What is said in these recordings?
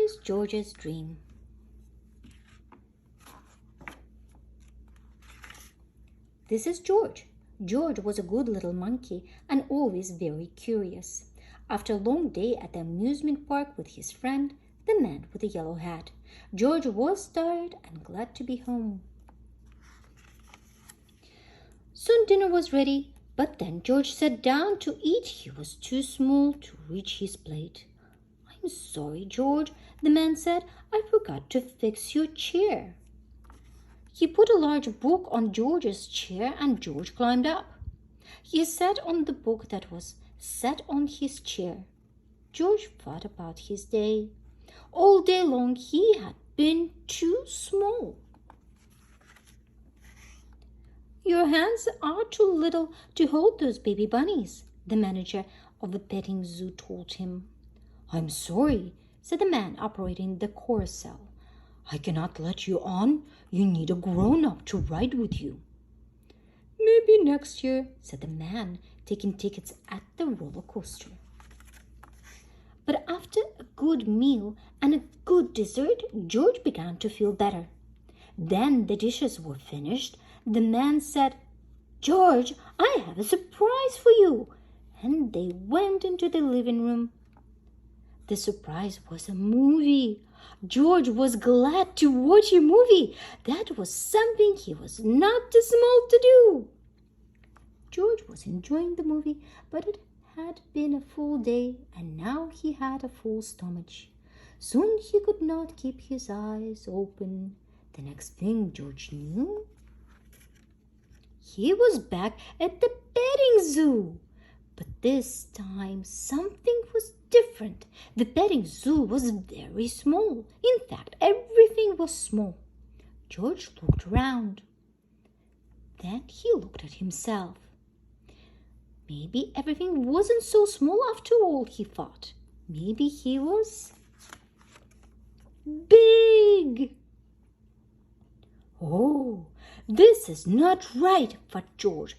Curious George's Dream. This is George. George was a good little monkey and always very curious. After a long day at the amusement park with his friend, the man with the yellow hat, George was tired and glad to be home. Soon dinner was ready, but then George sat down to eat. He was too small to reach his plate. "I'm sorry, George," the man said. "I forgot to fix your chair." He put a large book on George's chair and George climbed up. He sat on the book that was set on his chair. George thought about his day. All day long he had been too small. "Your hands are too little to hold those baby bunnies," the manager of the petting zoo told him. "I'm sorry," said the man operating the carousel. "I cannot let you on. You need a grown-up to ride with you." "Maybe next year," said the man taking tickets at the roller coaster. But after a good meal and a good dessert, George began to feel better. Then the dishes were finished. The man said, "George, I have a surprise for you." And they went into the living room. The surprise was a movie. George was glad to watch a movie. That was something he was not too small to do. George was enjoying the movie, but it had been a full day, and now he had a full stomach. Soon he could not keep his eyes open. The next thing George knew, he was back at the petting zoo. But this time something was different. The petting zoo was very small. In fact, everything was small. George looked around. Then he looked at himself. Maybe everything wasn't so small after all, he thought. Maybe he was big. "Oh, this is not right," thought George.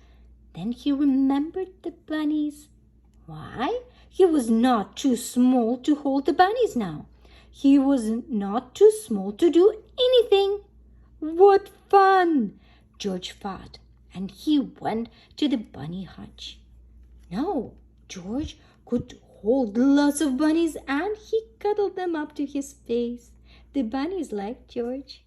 Then he remembered the bunnies. Why? He was not too small to hold the bunnies now. He was not too small to do anything. What fun! George thought, and he went to the bunny hutch. Now George could hold lots of bunnies, and he cuddled them up to his face. The bunnies liked George.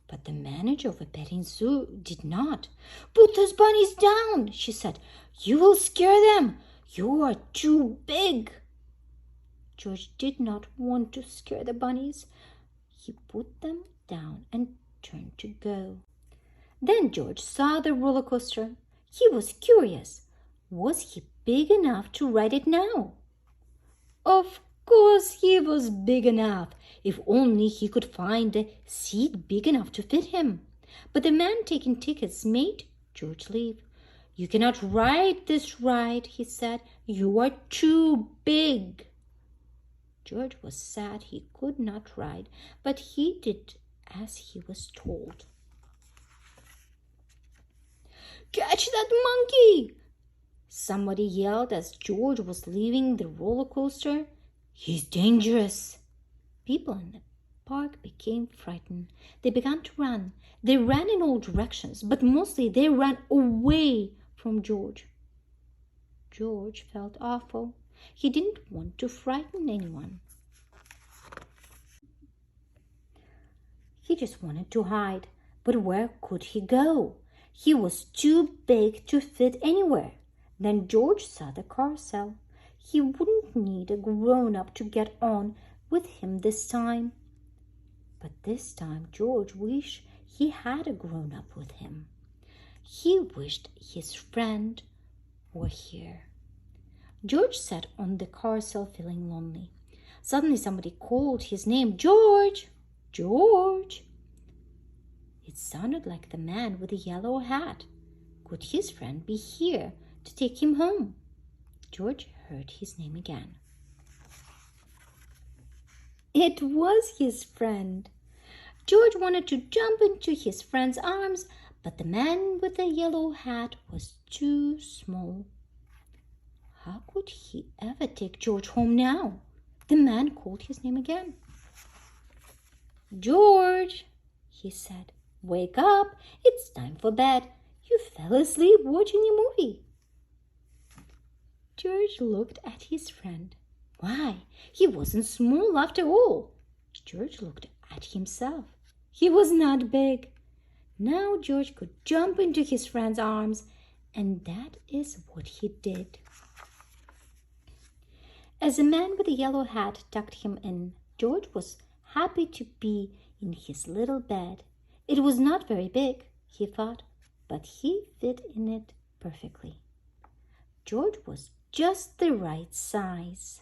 But the manager of the petting zoo did not. "Put those bunnies down," she said. "You will scare them. You are too big." George did not want to scare the bunnies. He put them down and turned to go. Then George saw the roller coaster. He was curious. Was he big enough to ride it now? Of course he was big enough, if only he could find a seat big enough to fit him. But the man taking tickets made George leave. "You cannot ride this ride," he said. "You are too big." George was sad he could not ride, but he did as he was told. "Catch that monkey!" somebody yelled as George was leaving the roller coaster. "He's dangerous." People in the park became frightened. They began to run. They ran in all directions, but mostly they ran away from George. George felt awful. He didn't want to frighten anyone. He just wanted to hide. But where could he go? He was too big to fit anywhere. Then George saw the carousel. He wouldn't need a grown-up to get on with him this time. But this time George wished he had a grown-up with him. He wished his friend were here. George sat on the carousel feeling lonely. Suddenly somebody called his name. "George! George!" It sounded like the man with the yellow hat. Could his friend be here to take him home? George heard his name again. It was his friend. George wanted to jump into his friend's arms, but the man with the yellow hat was too small. How could he ever take George home now? The man called his name again. "George," he said, "wake up. It's time for bed. You fell asleep watching a movie." George looked at his friend. Why, he wasn't small after all. George looked at himself. He was not big. Now George could jump into his friend's arms, and that is what he did. As the man with the yellow hat tucked him in, George was happy to be in his little bed. It was not very big, he thought, but he fit in it perfectly. George was just the right size.